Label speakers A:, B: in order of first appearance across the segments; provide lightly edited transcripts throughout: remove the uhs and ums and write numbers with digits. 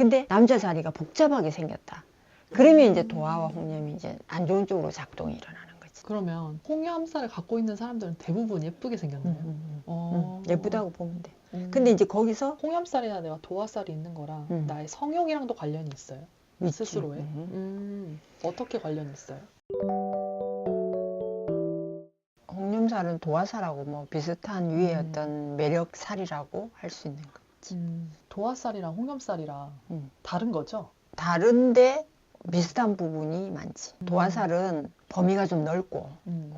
A: 근데 남자 자리가 복잡하게 생겼다. 그러면 이제 도화와 홍염이 이제 안 좋은 쪽으로 작동이 일어나는 거지.
B: 그러면 홍염살을 갖고 있는 사람들은 대부분 예쁘게 생겼나요?
A: 예쁘다고 보면 돼. 근데 이제 거기서
B: 홍염살이나 내가 도화살이 있는 거랑 나의 성욕이랑도 관련이 있어요?
A: 있지.
B: 스스로에? 어떻게 관련이 있어요?
A: 홍염살은 도화살하고 뭐 비슷한 위의 어떤 매력살이라고 할 수 있는 거지.
B: 도화살이랑 홍염살이랑 다른 거죠?
A: 다른데 비슷한 부분이 많지. 도화살은 범위가 좀 넓고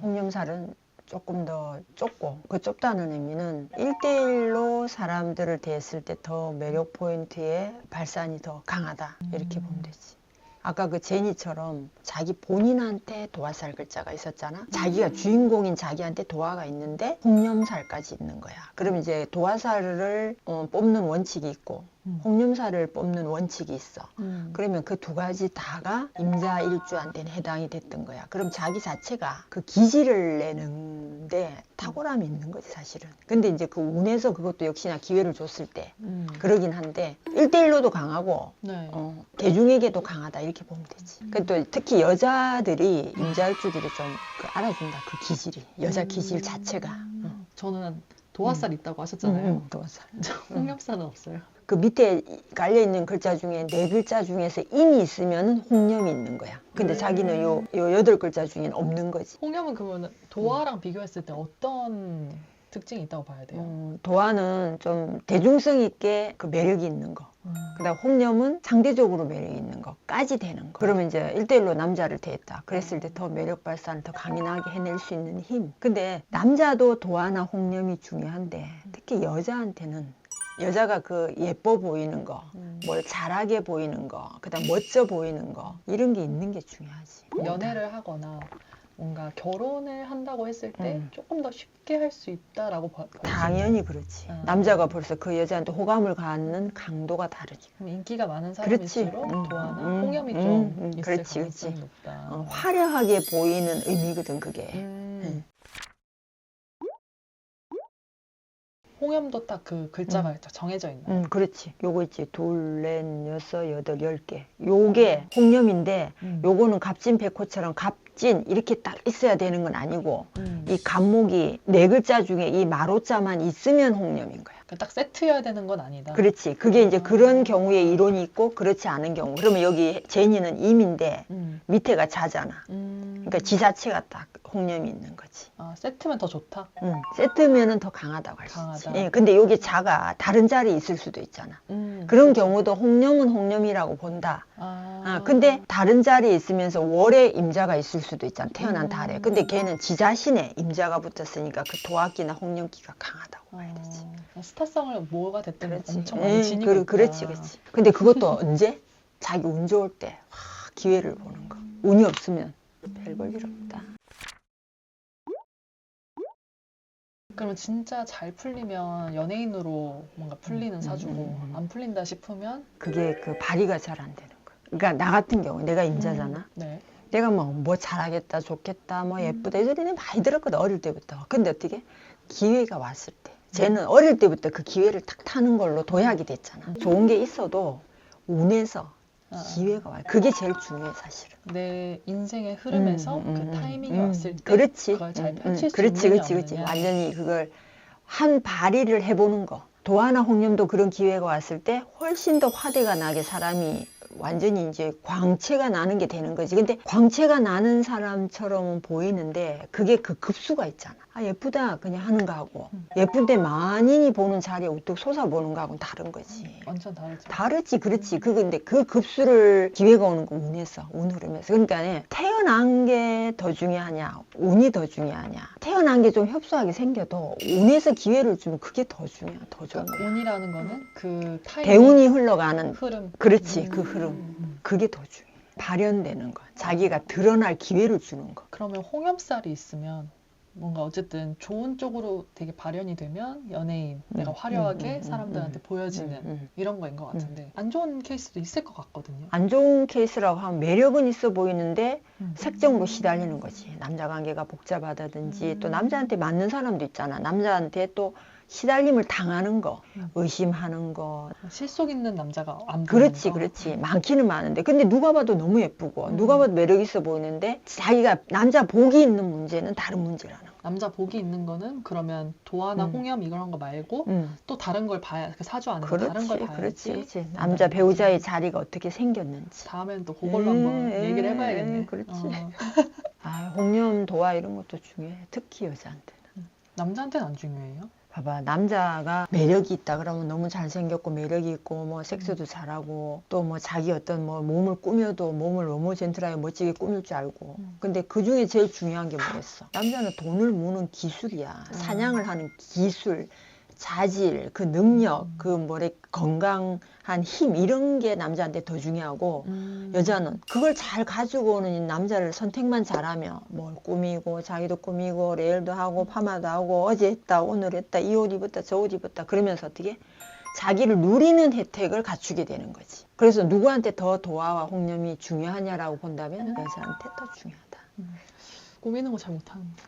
A: 홍염살은 조금 더 좁고, 그 좁다는 의미는 1대1로 사람들을 대했을 때 더 매력 포인트의 발산이 더 강하다, 이렇게 보면 되지. 아까 그 제니처럼 자기 본인한테 도화살 글자가 있었잖아. 자기가 주인공인 자기한테 도화가 있는데 홍염살까지 있는 거야. 그럼 이제 도화살을 뽑는 원칙이 있고 홍염살을 뽑는 원칙이 있어. 그러면 그 두 가지 다가 임자일주한테는 해당이 됐던 거야. 그럼 자기 자체가 그 기질을 내는데 탁월함이 있는 거지, 사실은. 근데 이제 그 운에서 그것도 역시나 기회를 줬을 때 그러긴 한데 1대1로도 강하고
B: 네.
A: 대중에게도 강하다, 이렇게 보면 되지. 또 특히 여자들이 임자일주들이 좀 알아준다, 그 기질이. 여자 기질 자체가.
B: 저는 도화살 있다고 하셨잖아요.
A: 도화살.
B: 홍염살은 없어요.
A: 그 밑에 깔려있는 글자 중에 4글자 중에서 인이 있으면 홍염이 있는 거야. 근데 자기는 요 8글자 중에는 없는 거지.
B: 홍염은 그러면 도화랑 비교했을 때 어떤 특징이 있다고 봐야 돼요?
A: 도화는 좀 대중성 있게 그 매력이 있는 거. 그다음 홍염은 상대적으로 매력이 있는 거까지 되는 거. 그러면 이제 1대1로 남자를 대했다. 그랬을 때 더 매력 발산을 더 강인하게 해낼 수 있는 힘. 근데 남자도 도화나 홍염이 중요한데 특히 여자한테는 여자가 그 예뻐 보이는 거, 뭘 잘하게 보이는 거, 그다음 멋져 보이는 거, 이런 게 있는 게 중요하지.
B: 연애를 하거나 뭔가 결혼을 한다고 했을 때 조금 더 쉽게 할 수 있다라고 봐요.
A: 당연히 그렇지. 남자가 벌써 그 여자한테 호감을 갖는 강도가 다르지.
B: 그럼 인기가 많은 사람일수록 도화나 홍염이 좀 있을
A: 그렇지,
B: 가능성이
A: 그렇지.
B: 높다.
A: 화려하게 보이는 의미거든, 그게.
B: 홍염도 딱 그 글자가 정해져 있나요?
A: 그렇지. 요거 있지. 둘, 넷, 여섯, 여덟, 10개. 요게 홍염인데 요거는 갑진백호처럼 갑진 이렇게 딱 있어야 되는 건 아니고 이 갑목이 4글자 중에 이 마로자만 있으면 홍염인 거야.
B: 딱 세트여야 되는 건 아니다.
A: 그렇지. 그게 이제 그런 경우에 이론이 있고 그렇지 않은 경우. 그러면 여기 제니는 임인데 밑에가 자잖아. 그러니까 지 자체가 딱 홍염이 있는 거지.
B: 아, 세트면 더 좋다?
A: 세트면은 더 강하다고 할 수 있지.
B: 강하다.
A: 예, 근데 여기 자가 다른 자리에 있을 수도 있잖아. 그런 경우도 홍염은 홍염이라고 본다. 근데 다른 자리에 있으면서 월에 임자가 있을 수도 있잖아. 태어난 달에. 근데 걔는 지 자신에 임자가 붙었으니까 그 도화기나 홍염기가 강하다고 봐야 되지.
B: 스타성을 뭐가 됐든
A: 그렇지.
B: 엄청 많이 지니고 있다.
A: 그렇지. 근데 그것도 언제? 자기 운 좋을 때 기회를 보는 거. 운이 없으면 별 볼 일 없다.
B: 그러면 진짜 잘 풀리면 연예인으로 뭔가 풀리는 사주고 안 풀린다 싶으면
A: 그게 그 발휘가 잘 안 되는 거야. 그러니까 나 같은 경우 내가 임자잖아.
B: 네.
A: 내가 뭐 잘하겠다, 좋겠다, 뭐 예쁘다 이 소리는 많이 들었거든, 어릴 때부터. 근데 어떻게 기회가 왔을 때 쟤는 어릴 때부터 그 기회를 탁 타는 걸로 도약이 됐잖아. 좋은 게 있어도 운에서 기회가 와요. 그게 제일 중요해, 사실은.
B: 내 인생의 흐름에서 그 타이밍이 왔을 때
A: 그렇지.
B: 그걸 잘 펼칠 수
A: 그렇지.
B: 있느냐
A: 완전히 그걸 한 발휘를 해보는 거. 도화나 홍염도 그런 기회가 왔을 때 훨씬 더 화대가 나게 사람이 완전히 이제 광채가 나는 게 되는 거지. 근데 광채가 나는 사람처럼 보이는데 그게 그 급수가 있잖아. 아, 예쁘다 그냥 하는 거하고 예쁜데 만인이 보는 자리에 우뚝 솟아보는 거하고는 다른 거지.
B: 완전 다르죠.
A: 다르지, 그렇지. 근데 그 급수를 기회가 오는 거 운에서, 운 흐름에서. 그러니까 태어난 게 더 중요하냐, 운이 더 중요하냐. 태어난 게 좀 협소하게 생겨도 운에서 기회를 주면 그게 더 중요해, 더 좋은 거야.
B: 운이라는 거는 그 타이밍,
A: 대운이 흘러가는
B: 흐름.
A: 그렇지, 그 흐름. 그게 더 중요해. 발현되는 거, 자기가 드러날 기회를 주는 거.
B: 그러면 홍염살이 있으면 뭔가 어쨌든 좋은 쪽으로 되게 발현이 되면 연예인, 내가 화려하게 사람들한테 보여지는 이런 거인 것 같은데 안 좋은 케이스도 있을 것 같거든요.
A: 안 좋은 케이스라고 하면 매력은 있어 보이는데 색정으로 시달리는 거지. 남자 관계가 복잡하다든지 또 남자한테 맞는 사람도 있잖아. 남자한테 또 시달림을 당하는 거,
B: 음.
A: 의심하는 거.
B: 실속 있는 남자가 안 보이는
A: 그렇지,
B: 거.
A: 그렇지. 많기는 많은데. 근데 누가 봐도 너무 예쁘고,
B: 음.
A: 누가 봐도 매력 있어 보이는데, 자기가 남자 복이 있는 문제는 다른 문제라는 거.
B: 남자 복이 있는 거는 그러면 도화나
A: 음.
B: 홍염 이런 거 말고 또 다른 걸 봐야 그 사주 안에서 다른 걸 봐야지.
A: 그렇지. 남자 배우자의 자리가 어떻게 생겼는지.
B: 다음엔 또 그걸로 한번 얘기를 해봐야겠네.
A: 그렇지.
B: 어.
A: 아, 홍염, 도화 이런 것도 중요해. 특히 여자한테는.
B: 남자한테는 안 중요해요?
A: 봐봐, 남자가 매력이 있다 그러면 너무 잘생겼고 매력이 있고 뭐 섹스도 잘하고 또 뭐 자기 어떤 뭐 몸을 꾸며도 몸을 너무 젠틀하게 멋지게 꾸밀 줄 알고. 근데 그 중에 제일 중요한 게 뭐겠어? 남자는 돈을 모으는 기술이야. 사냥을 하는 기술, 자질, 그 능력, 그 뭐래 건강한 힘 이런 게 남자한테 더 중요하고 여자는 그걸 잘 가지고 오는 이 남자를 선택만 잘하면 뭘 꾸미고 자기도 꾸미고 레일도 하고 파마도 하고 어제 했다 오늘 했다 이 옷 입었다 저 옷 입었다 그러면서 어떻게 자기를 누리는 혜택을 갖추게 되는 거지. 그래서 누구한테 더 도화와 홍염이 중요하냐라고 본다면 여자한테 더 중요하다.
B: 꾸미는 거 잘 못하는데.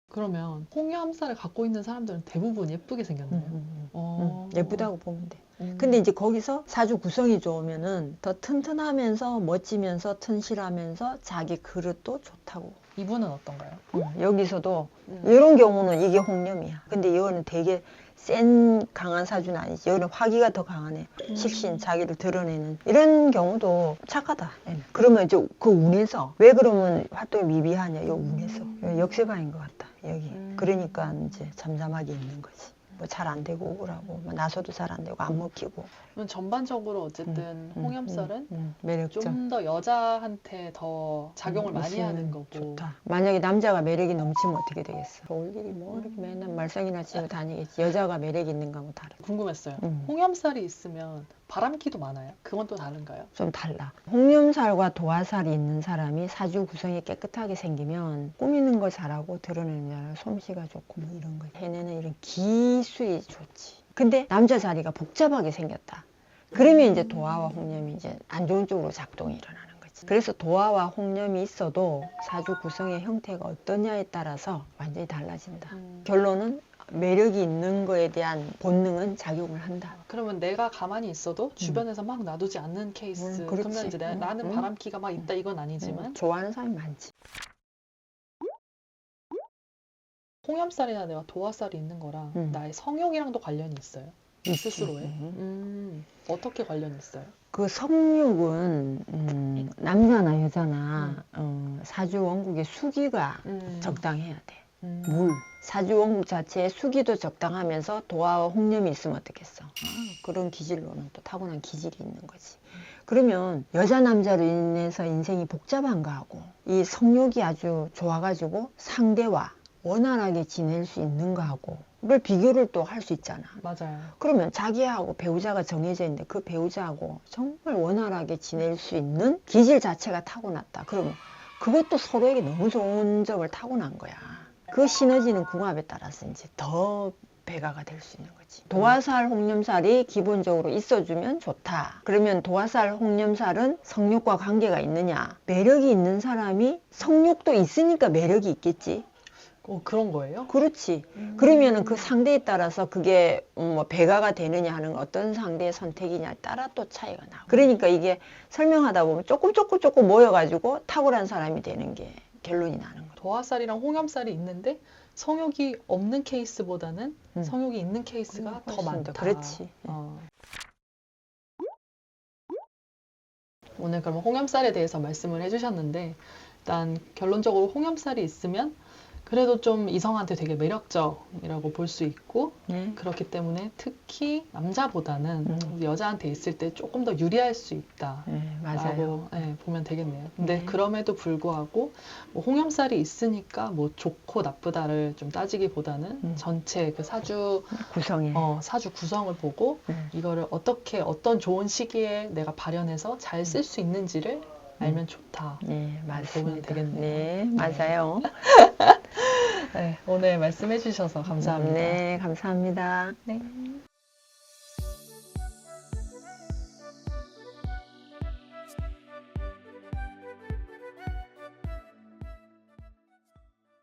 B: 그러면 홍염살을 갖고 있는 사람들은 대부분 예쁘게 생겼나요?
A: 예쁘다고 보면 돼. 근데 이제 거기서 사주 구성이 좋으면은 더 튼튼하면서 멋지면서 튼실하면서 자기 그릇도 좋다고.
B: 이분은 어떤가요?
A: 여기서도 이런 경우는 이게 홍염이야. 근데 이거는 되게 센 강한 사주는 아니지. 여기는 화기가 더 강하네. 식신, 자기를 드러내는 이런 경우도 착하다. 얘는. 그러면 이제 그 운에서 왜 그러면 활동이 미비하냐? 이 운에서 역세방인 것 같다. 여기. 그러니까 이제 잠잠하게 있는 거지. 뭐 잘 안 되고 억울하고 뭐 나서도 잘 안 되고 안 먹히고.
B: 그럼 전반적으로 어쨌든 홍염살은
A: 매력적.
B: 좀 더 여자한테 더 작용을 많이 하는 거고.
A: 좋다. 만약에 남자가 매력이 넘치면 어떻게 되겠어? 올 일이 뭐 이렇게 맨날 말썽이나 치고 다니겠지. 여자가 매력이 있는가 뭐 다르.
B: 궁금했어요. 홍염살이 있으면 바람기도 많아요? 그건 또 다른가요?
A: 좀 달라. 홍염살과 도화살이 있는 사람이 사주 구성이 깨끗하게 생기면 꾸미는 거 잘하고 드러내는 솜씨가 좋고 뭐 이런 거 해내는 이런 기술이 좋지. 근데 남자 자리가 복잡하게 생겼다. 그러면 이제 도화와 홍염이 이제 안 좋은 쪽으로 작동이 일어나는 거지. 그래서 도화와 홍염이 있어도 사주 구성의 형태가 어떠냐에 따라서 완전히 달라진다. 결론은 매력이 있는 거에 대한 본능은 작용을 한다.
B: 그러면 내가 가만히 있어도 주변에서 막 놔두지 않는 케이스. 그러면 이제 나는 바람기가 막 있다 이건 아니지만
A: 좋아하는 사람이 많지.
B: 홍염살이나 내가 도화살이 있는 거랑 나의 성욕이랑도 관련이 있어요. 스스로에. 어떻게 관련이 있어요?
A: 그 성욕은 남자나 여자나 사주 원국의 수기가 적당해야 돼. 물. 사주 원국 자체에 수기도 적당하면서 도화와 홍염이 있으면 어떻겠어? 그런 기질로는 또 타고난 기질이 있는 거지. 그러면 여자 남자로 인해서 인생이 복잡한가 하고 이 성욕이 아주 좋아가지고 상대와 원활하게 지낼 수 있는가 하고 를 비교를 또 할 수 있잖아.
B: 맞아요.
A: 그러면 자기하고 배우자가 정해져 있는데 그 배우자하고 정말 원활하게 지낼 수 있는 기질 자체가 타고났다. 그러면 그것도 서로에게 너무 좋은 점을 타고난 거야. 그 시너지는 궁합에 따라서 이제 더 배가가 될 수 있는 거지. 도화살, 홍염살이 기본적으로 있어주면 좋다. 그러면 도화살, 홍염살은 성욕과 관계가 있느냐? 매력이 있는 사람이 성욕도 있으니까 매력이 있겠지.
B: 그런 거예요?
A: 그렇지. 그러면은 그 상대에 따라서 그게 뭐 배가가 되느냐 하는 어떤 상대의 선택이냐에 따라 또 차이가 나고. 그러니까 이게 설명하다 보면 조금 모여가지고 탁월한 사람이 되는 게 결론이 나는 거야.
B: 도화살이랑 홍염살이 있는데 성욕이 없는 케이스보다는 성욕이 있는 케이스가 더 많다.
A: 그렇지.
B: 오늘 그러면 홍염살에 대해서 말씀을 해주셨는데 일단 결론적으로 홍염살이 있으면 그래도 좀 이성한테 되게 매력적이라고 볼 수 있고 그렇기 때문에 특히 남자보다는 여자한테 있을 때 조금 더 유리할 수 있다.
A: 맞아요.
B: 라고 보면 되겠네요. 근데 그럼에도 불구하고 뭐 홍염살이 있으니까 뭐 좋고 나쁘다를 좀 따지기보다는 전체 그 사주
A: 구성에
B: 사주 구성을 보고 이거를 어떻게 어떤 좋은 시기에 내가 발현해서 잘 쓸 수 있는지를 알면 좋다.
A: 네, 맞습니다.
B: 보면 되겠네요.
A: 네, 맞아요.
B: 네, 오늘 말씀해 주셔서 감사합니다.
A: 네, 감사합니다.
B: 네.